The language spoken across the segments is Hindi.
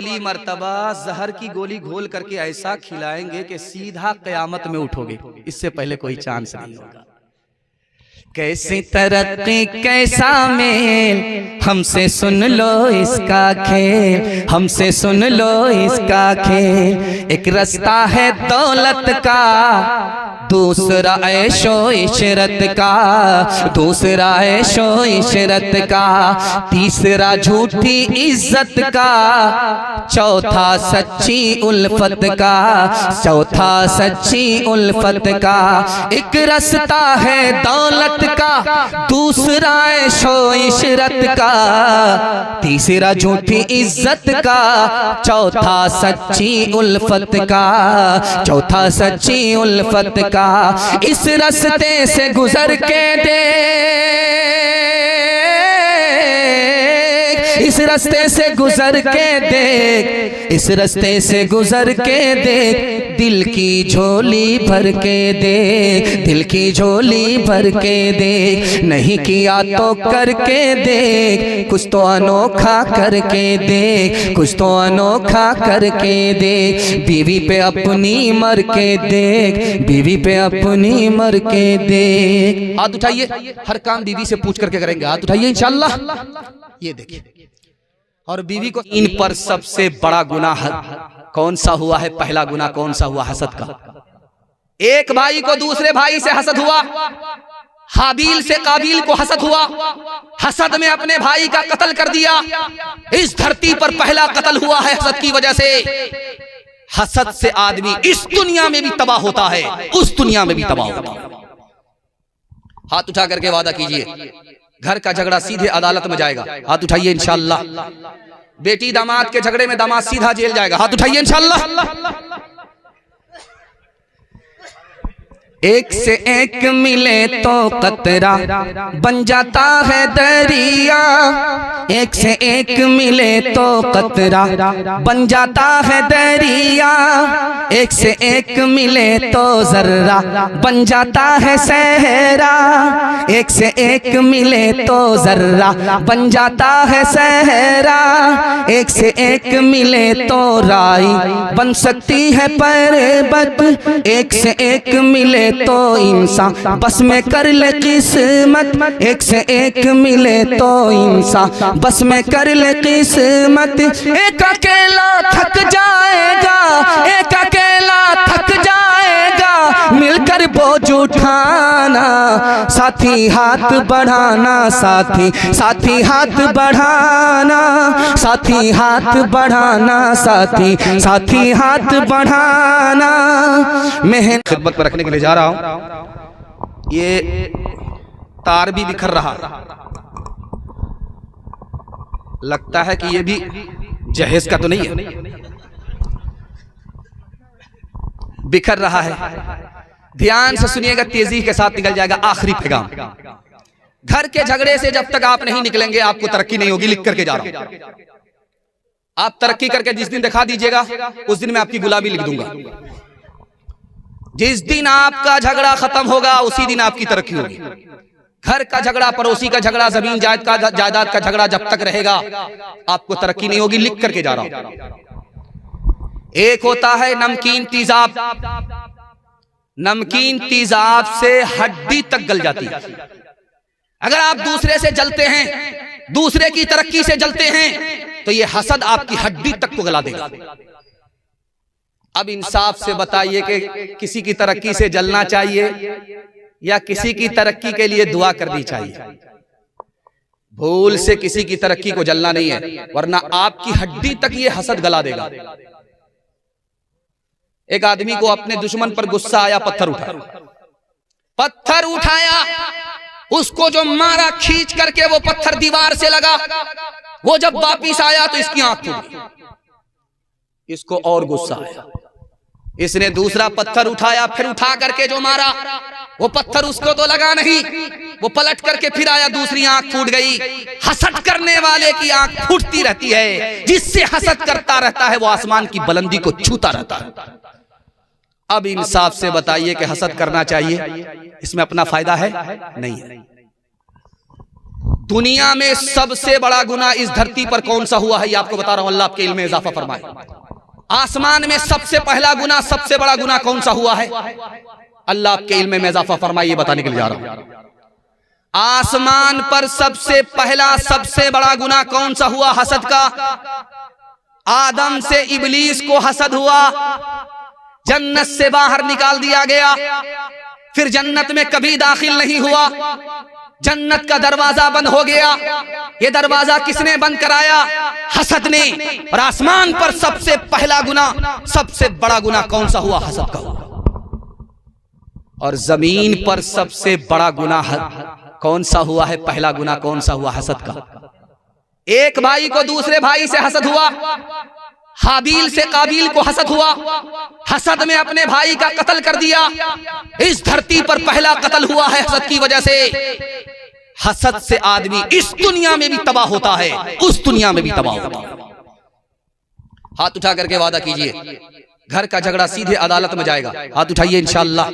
अगली मर्तबा जहर की गोली घोल करके ऐसा खिलाएंगे कि सीधा कयामत में उठोगे, इससे पहले कोई चांस नहीं होगा। कैसी तरक्की कैसा मेल, हमसे सुन लो इसका खेल, हमसे सुन लो इसका खेल। एक रास्ता है दौलत का, दूसरा ऐशो इशरत का, दूसरा ऐशो इशरत का, तीसरा झूठी इज्जत का, चौथा सच्ची उल्फत का, चौथा सच्ची उल्फत का। एक रास्ता है दौलत का, दूसरा ऐशो इशरत का, तीसरा झूठी इज्जत का, चौथा सच्ची उल्फत का, चौथा सच्ची उल्फत का। इस रास्ते से गुजर के देख, इस रास्ते से गुजर के देख, इस रास्ते से गुजर के देख, दिल की झोली भर के देख, दिल की झोली भर के देख। नहीं किया तो करके देख, कुछ तो अनोखा करके देख, कुछ तो अनोखा करके देख। बीवी पे अपनी मर के देख, बीवी पे अपनी मर के देख। हाथ उठाइए, हर काम बीवी से पूछ करके करेंगे, हाथ उठाइए इंशाअल्लाह। ये देखिए, और बीवी को इन पर सबसे बड़ा गुनाह कौन सा हुआ है? पहला गुनाह कौन सा हुआ? हसद का। एक भाई को दूसरे भाई से हसद हुआ, हाबील से काबील को हसद हुआ, हसद में अपने भाई का कत्ल कर दिया। इस धरती पर पहला कत्ल हुआ है हसद की वजह से। हसद से आदमी इस दुनिया में भी तबाह होता है, उस दुनिया में भी तबाह होता है। हाथ उठा करके वादा कीजिए, घर का झगड़ा सीधे अदालत में जाएगा। हाथ उठाइए इंशाअल्लाह। बेटी दामाद के झगड़े में दामाद सीधा जेल जाएगा। हाथ उठाइए इंशाअल्लाह। एक से एक मिले तो कतरा बन जाता है दरिया, एक से एक मिले तो कतरा बन जाता है दरिया, एक से एक मिले तो जर्रा बन जाता है सहरा, एक से एक मिले तो जर्रा बन जाता है सहरा, एक से एक मिले तो राई बन सकती है पर्वत, एक से एक मिले तो इंसान बस में कर ले किस्मत, एक से एक मिले तो इंसान बस में कर ले किस्मत। एक अकेला थक जाएगा, एक अकेला थक जाएगा, मिलकर बोझ उठाना, साथी हाथ बढ़ाना, साथी साथी हाथ बढ़ाना, साथी हाथ बढ़ाना, साथी साथी हाथ बढ़ाना। मैं खिदमत पर रखने के लिए जा रहा हूं। ये तार भी बिखर रहा, लगता है कि ये भी जहेज का तो नहीं है, बिखर रहा है। ध्यान से सुनिएगा, तेजी के साथ निकल जाएगा आखिरी पैगाम। घर के झगड़े से जब तक आप नहीं निकलेंगे आपको तरक्की नहीं होगी। लिख करके जा रहा हूं, आप तरक्की करके जिस दिन दिखा दीजिएगा उस दिन मैं आपकी गुलाबी लिख दूंगा। जिस दिन आपका झगड़ा खत्म होगा उसी दिन आपकी तरक्की होगी। घर का झगड़ा, पड़ोसी का झगड़ा, जमीन जायदाद का झगड़ा जब तक रहेगा आपको तरक्की नहीं होगी। लिख करके जा रहा हूं। एक होता है नमकीन तेजाब, नमकीन तेजाब से हड्डी तक गल जाती है। अगर आप दूसरे से जलते हैं, दूसरे की तरक्की से जलते हैं, तो ये हसद आपकी हड्डी तक को गला देगा। अब इंसाफ से बताइए कि किसी की तरक्की से जलना चाहिए या किसी की तरक्की के लिए दुआ करनी चाहिए? भूल से किसी की तरक्की को जलना नहीं है, वरना आपकी हड्डी तक ये हसद गला देगा। एक आदमी को अपने दुश्मन पर गुस्सा आया, पत्थर उठाया, पत्थर उठाया, उसको जो मारा खींच करके वो पत्थर दीवार से लगा। वो जब वापिस आया तो इसकी आंख खुली, इसको और गुस्सा आया। इसने दूसरा पत्थर उठाया, फिर उठा करके जो मारा, वो पत्थर उसको तो लगा नहीं, वो पलट करके फिर आया, दूसरी आंख फूट गई। हसद करने वाले की आंख फूटती रहती है, जिससे हसद करता रहता है वो आसमान की बुलंदी को छूता रहता है। अब इंसाफ से बताइए कि हसद करना चाहिए, इसमें अपना फायदा है? नहीं है। दुनिया में सबसे बड़ा गुनाह इस धरती पर कौन सा हुआ है, ये आपको बता रहा हूं, अल्लाह आपके इल्म में इजाफा फरमाए। आसमान में सबसे पहला गुनाह, सबसे बड़ा गुनाह कौन सा हुआ है, अल्लाह आपके इल्म में इजाफा फरमाए, ये बताने के लिए जा रहा हूं। आसमान पर सबसे पहला सबसे बड़ा गुनाह कौन सा हुआ, हसद का। आदम से इबलीस को हसद हुआ, जन्नत से बाहर निकाल दिया गया, फिर जन्नत में कभी दाखिल नहीं हुआ, जन्नत का दरवाजा बंद हो गया। ये दरवाजा किसने बंद कराया, हसद ने। और आसमान पर सबसे पहला गुनाह, सबसे बड़ा गुनाह कौन सा हुआ, हसद का हुआ। और जमीन पर सबसे बड़ा गुनाह कौन सा हुआ है, पहला गुनाह कौन सा हुआ, हसद का। एक भाई को दूसरे भाई से हसद हुआ, हाबील से काबिल को हसद हुआ, हसद में अपने भाई का कत्ल कर दिया। इस धरती पर पहला कत्ल हुआ है हसद की वजह से। हसद से आदमी इस दुनिया में भी तबाह होता है, उस दुनिया में भी तबाह होता है। हाथ उठा करके वादा कीजिए, घर का झगड़ा सीधे अदालत में जाएगा। हाथ उठाइए इंशाअल्लाह।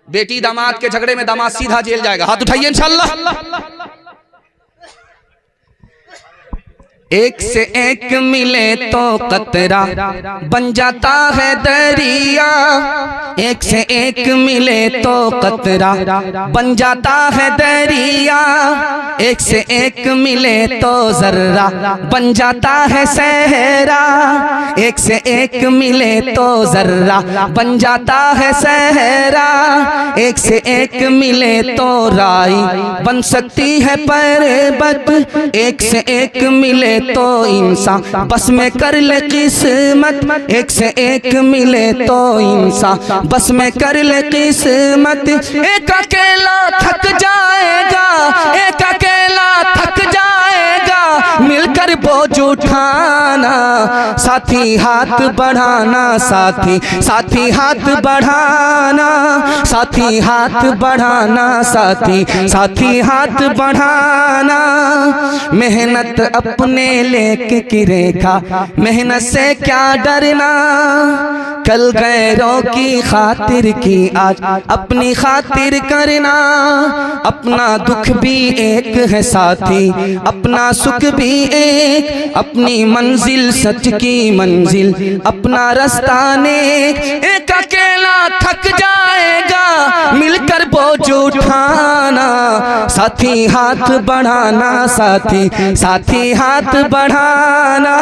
बेटी दामाद के झगड़े में दामाद सीधा जेल जाएगा। हाथ उठाइए इंशाअल्लाह। एक से एक मिले तो कतरा बन जाता है दरिया, एक से एक मिले तो कतरा बन जाता है दरिया, एक से एक मिले तो जर्रा बन जाता है सहरा, एक से एक मिले तो जर्रा बन जाता है सहरा, एक से एक मिले तो राई बन सकती है पर्वत, एक से एक मिले तो इंसान बस में कर ले किस्मत, एक से एक मिले तो इंसान बस में कर ले किस्मत। एक अकेला थक जाएगा, एक अकेला थक जाएगा, मिलकर बोझ उठाना, साथी हाथ बढ़ाना, साथी साथी हाथ बढ़ाना, साथी हाथ बढ़ाना, साथी साथी हाथ बढ़ाना। मेहनत अपने लेके किरेगा, मेहनत से क्या डरना, कल गैरों की खातिर की आज अपनी खातिर करना। अपना दुख भी एक है साथी, अपना सुख भी एक, अपनी मंजिल सच की मंजिल, अपना रास्ता नेक। एक अकेला थक जाएगा, मिलकर बोझ उठाना, साथी हाथ बढ़ाना, साथी साथी हाथ बढ़ाना।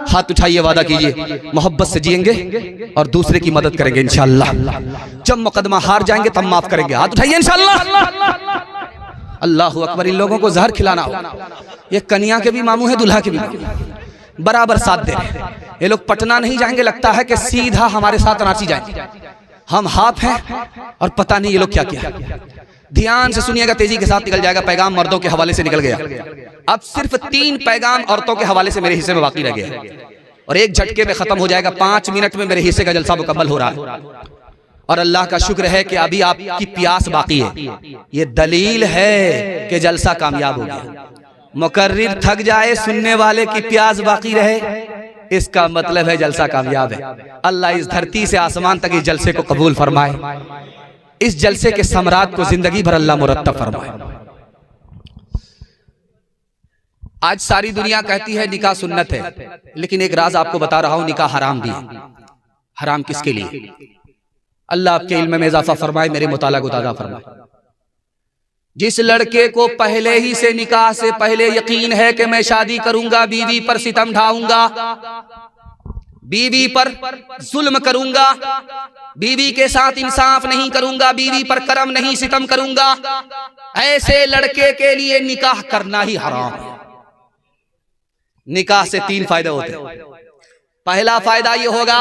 हाथ उठाइए, वादा कीजिए मोहब्बत से जिएंगे और दूसरे की मदद करेंगे इंशाअल्लाह। जब मुकदमा हार जाएंगे तब माफ करेंगे। हाथ उठाइए इंशाअल्लाह। अल्लाहु अकबर। इन लोगों को जहर खिलाना हो, ये कन्या के भी मामू है, दुल्हा के भी मामू, बराबर साथ दे। ये लोग पटना नहीं जाएंगे, लगता है कि सीधा हमारे साथ रांची जाएंगे। हम हाफ हैं और पता नहीं ये लोग क्या किया। ध्यान से सुनिएगा, तेजी के साथ निकल जाएगा। पैगाम मर्दों के हवाले से निकल गया, अब सिर्फ 3 पैगाम औरतों के हवाले से मेरे हिस्से में बाकी रह गया और एक झटके में खत्म हो जाएगा। 5 मिनट में मेरे हिस्से का जलसा मुकम्मल हो रहा है। और अल्लाह का शुक्र है कि अभी आपकी प्यास बाकी है। ये दलील है कि जलसा कामयाब हो गया। मुकर्रिर थक जाए, सुनने वाले की प्यास बाकी रहे, इसका मतलब है जलसा कामयाब है। अल्लाह इस धरती से आसमान तक इस जलसे को कबूल फरमाए, इस जलसे के समरात को जिंदगी भर अल्लाह मुरत्तब फरमाए। आज सारी दुनिया कहती है निकाह सुन्नत है, लेकिन एक राज आपको बता रहा हूं, निकाह हराम भी है। हराम किसके लिए? अल्लाह आपके इल्म में इजाफा फरमाए, मेरे मुताला को ताज़ा फरमाए। जिस लड़के को पहले ही से निकाह से पहले यकीन है कि मैं शादी करूंगा, बीवी पर सितम ढाऊंगा, बीवी पर जुल्म करूंगा, बीवी के साथ इंसाफ नहीं करूंगा, बीवी पर करम नहीं सितम करूंगा, ऐसे लड़के के लिए निकाह करना ही हराम है। निकाह से 3 फायदे होते हैं। पहला फायदा ये होगा,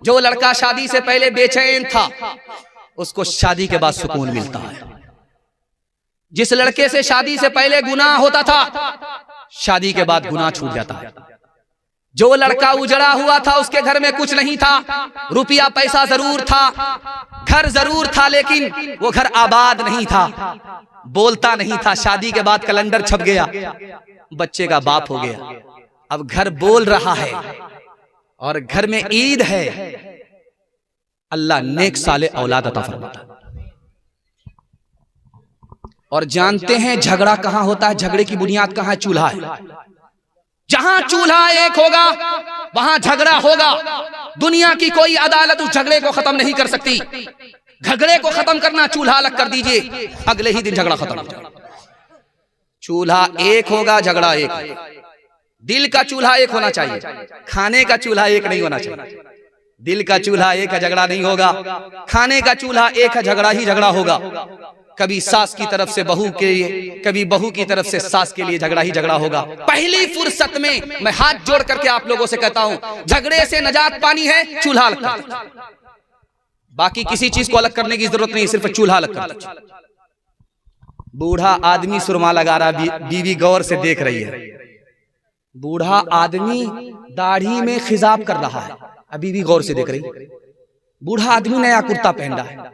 जो लड़का शादी से पहले बेचैन था उसको शादी के बाद सुकून मिलता है। जिस लड़के से शादी से पहले गुनाह होता था, शादी के बाद गुनाह छूट जाता है। जो लड़का उजड़ा हुआ था, उसके घर में कुछ नहीं था, रुपया पैसा जरूर था, घर जरूर था, लेकिन वो घर आबाद नहीं था, बोलता नहीं था। शादी के बाद कैलेंडर छप गया, बच्चे का बाप हो गया, अब घर बोल रहा है और घर में ईद है। अल्लाह नेक साले औलाद अता फरमाता। और जानते हैं झगड़ा कहां होता है? झगड़े की बुनियाद कहां है? चूल्हा है। जहां चूल्हा एक होगा वहां झगड़ा होगा। दुनिया की कोई अदालत उस झगड़े को खत्म नहीं कर सकती। झगड़े को खत्म करना, चूल्हा अलग कर दीजिए, अगले ही दिन झगड़ा खत्म हो जाएगा। चूल्हा एक होगा, झगड़ा एक। दिल का चूल्हा एक होना चाहिए, खाने का चूल्हा एक नहीं होना चाहिए। दिल का चूल्हा एक है, झगड़ा नहीं होगा। खाने का चूल्हा एक है, झगड़ा ही झगड़ा होगा। कभी सास की तरफ से बहू के लिए, कभी बहू की तरफ से सास के लिए झगड़ा ही झगड़ा होगा। पहली फुर्सत में मैं हाथ जोड़ करके आप लोगों से कहता हूं, झगड़े से नजात पानी है, चूल्हा अलग कर। बाकी किसी चीज को अलग करने की जरूरत नहीं, सिर्फ चूल्हा अलग कर। बूढ़ा आदमी सुरमा लगा रहा, बीवी गौर से देख रही है। बूढ़ा आदमी दाढ़ी में खिजाब कर रहा है, अभी भी गौर से देख रही। बूढ़ा आदमी नया कुर्ता पहन रहा है,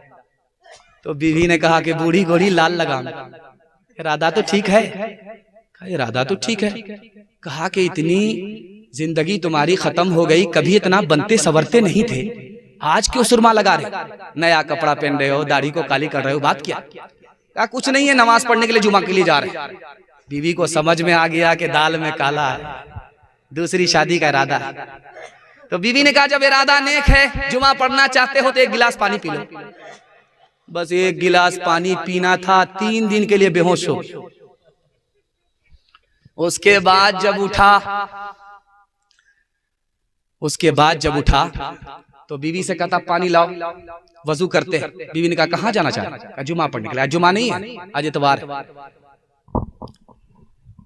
तो बीवी ने कहा कि बूढ़ी घोड़ी लाल लगाम। इरादा तो ठीक है, इरादा तो ठीक है। कहा कि इतनी जिंदगी तुम्हारी खत्म हो गई, कभी इतना बनते संवरते नहीं थे, आज क्यों सुरमा लगा रहे, नया कपड़ा पहन रहे हो, दाढ़ी को काली कर रहे हो, बात क्या? कहा कुछ नहीं है, नमाज पढ़ने के लिए, जुमा के लिए जा रहे हैं। बीवी को समझ में आ गया कि दाल में काला है, दूसरी शादी का इरादा है। तो बीवी ने कहा जब इरादा नेक है, जुमा पढ़ना चाहते हो तो एक गिलास पानी पी लो। बस एक गिलास पानी पीना था, 3 दिन के लिए बेहोश हो। उसके बाद जब उठा तो बीवी से कहता पानी लाओ, वजू करते हैं। बीवी ने कहा कहां जाना चाहते? जुमा पढ़ने के लिए। आज जुमा नहीं है, आज इतवार है।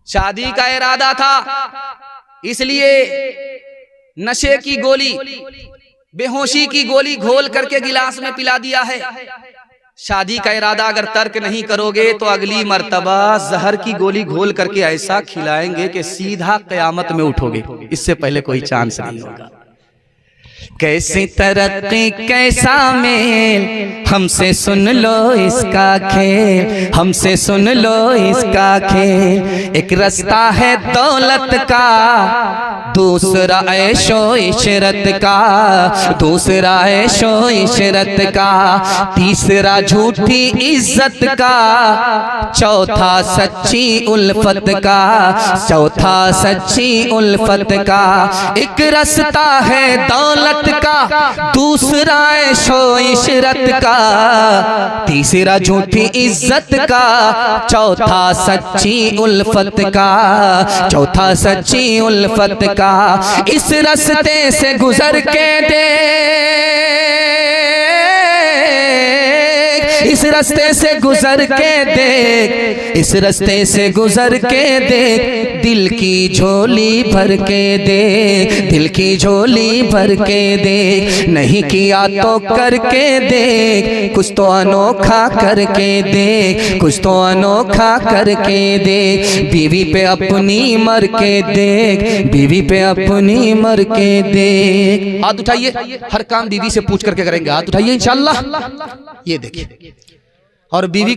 शादी का इरादा था, इसलिए नशे की गोली, बेहोशी की गोली घोल करके गिलास में पिला दिया है। शादी का इरादा अगर तर्क नहीं करोगे तो अगली मर्तबा जहर की गोली घोल करके ऐसा खिलाएंगे कि सीधा कयामत में उठोगे, इससे पहले कोई चांस नहीं होगा। कैसी तरक्की कैसा मेल, हमसे सुन लो इसका खेल, हमसे सुन लो इसका खेल। एक रास्ता है दौलत का, दूसरा ऐशो इशरत का, दूसरा ऐशो इशरत का, तीसरा झूठी इज्जत का, चौथा सच्ची उल्फत का, चौथा सच्ची उल्फत का। एक रास्ता है दौलत का, दूसरा ऐशो इशरत का, तीसरा झूठी इज्जत का, चौथा सच्ची उल्फत का, चौथा सच्ची उल्फत का। इस रास्ते से गुजर के देख, इस रास्ते से गुजर के देख, इस रास्ते से गुजर के देख, दिल की झोली भर के देख, दिल की झोली भर के देख। नहीं किया तो करके देख, कुछ तो अनोखा करके देख, कुछ तो अनोखा करके देख। बीवी पे अपनी मर के देख, बीवी पे अपनी मर के देख। हाथ उठाइए, हर काम बीवी से पूछ करके करेंगे, हाथ उठाइए इंशाअल्लाह। ये देखिए, और बीवी